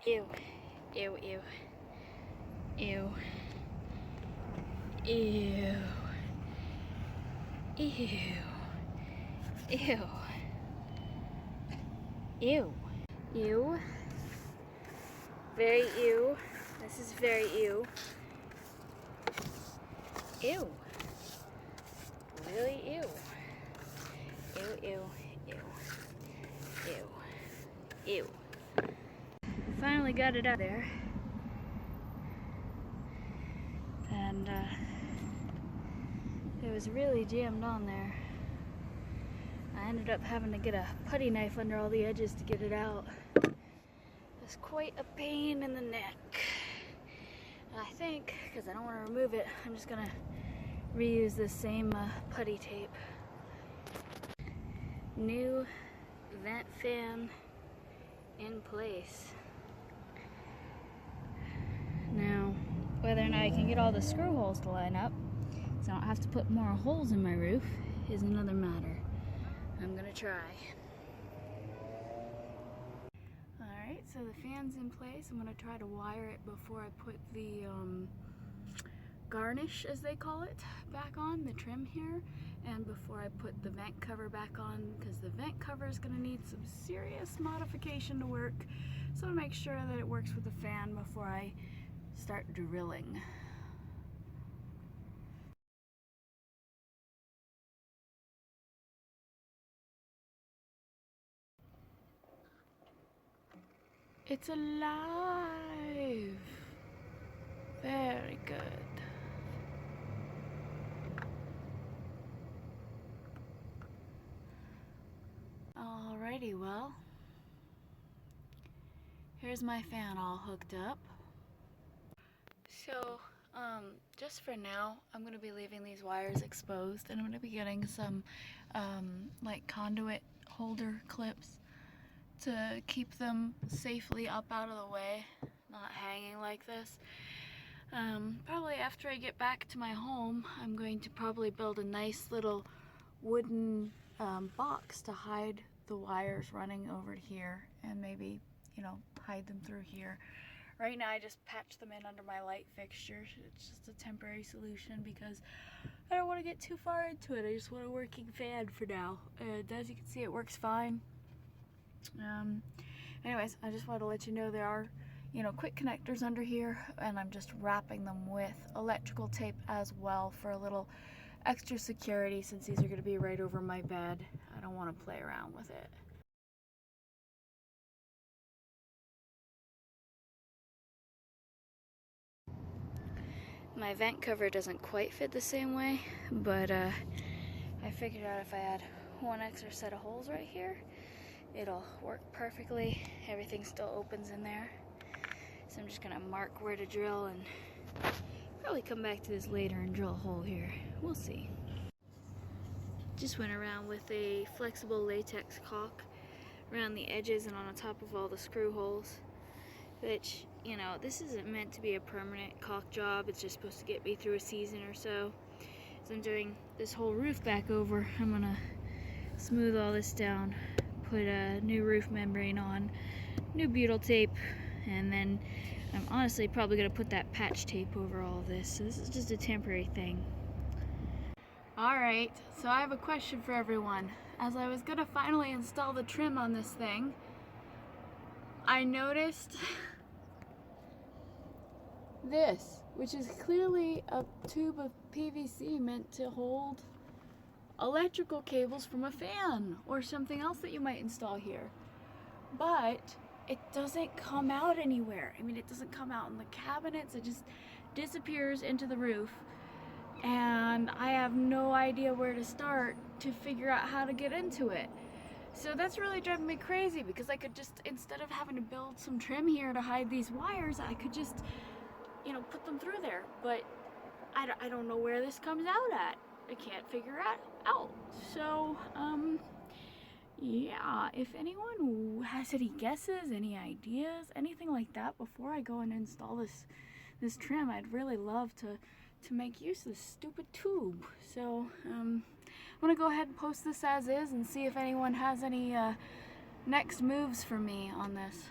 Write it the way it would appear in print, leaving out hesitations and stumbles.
Ew. Ew, ew. Ew. Ew. Ew. Ew. Ew. Ew. Very ew. This is very ew. Ew. Really ew. Ew, ew, ew. Ew. Ew. Finally got it out there. And it was really jammed on there. I ended up having to get a putty knife under all the edges to get it out. It's quite a pain in the neck. I think, because I don't want to remove it, I'm just going to reuse the same putty tape. New vent fan in place. Now, whether or not I can get all the screw holes to line up, so I don't have to put more holes in my roof, is another matter. I'm gonna try. Alright, so the fan's in place. I'm gonna try to wire it before I put the garnish, as they call it, back on, the trim here, and before I put the vent cover back on, because the vent cover is gonna need some serious modification to work. So I'll make sure that it works with the fan before I start drilling. It's alive! Very good. Alrighty, well, here's my fan all hooked up. So, just for now, I'm going to be leaving these wires exposed, and I'm going to be getting some, like conduit holder clips to keep them safely up out of the way, not hanging like this. Probably after I get back to my home, I'm going to probably build a nice little wooden box to hide the wires running over here, and maybe, you know, hide them through here. Right now I just patch them in under my light fixture. It's just a temporary solution because I don't want to get too far into it. I just want a working fan for now. And as you can see, it works fine. Anyways, I just wanted to let you know there are, you know, quick connectors under here, and I'm just wrapping them with electrical tape as well for a little extra security, since these are going to be right over my bed. I don't want to play around with it. My vent cover doesn't quite fit the same way, but I figured out if I add one extra set of holes right here, it'll work perfectly. Everything still opens in there. So I'm just gonna mark where to drill and probably come back to this later and drill a hole here. We'll see. Just went around with a flexible latex caulk around the edges and on the top of all the screw holes, which, you know, this isn't meant to be a permanent caulk job. It's just supposed to get me through a season or so. So I'm doing this whole roof back over. I'm gonna smooth all this down, put a new roof membrane on, new butyl tape, and then I'm honestly probably gonna put that patch tape over all of this. So this is just a temporary thing. Alright, so I have a question for everyone. As I was gonna finally install the trim on this thing, I noticed this, which is clearly a tube of PVC meant to hold electrical cables from a fan or something else that you might install here. But it doesn't come out anywhere. I mean, it doesn't come out in the cabinets. It just disappears into the roof. And I have no idea where to start to figure out how to get into it. So that's really driving me crazy, because I could just, instead of having to build some trim here to hide these wires, I could just, you know, put them through there. But I don't know where this comes out at. I can't figure it out. So, yeah, if anyone has any guesses, any ideas, anything like that before I go and install this trim, I'd really love to make use of this stupid tube. So, I'm gonna go ahead and post this as is and see if anyone has any next moves for me on this.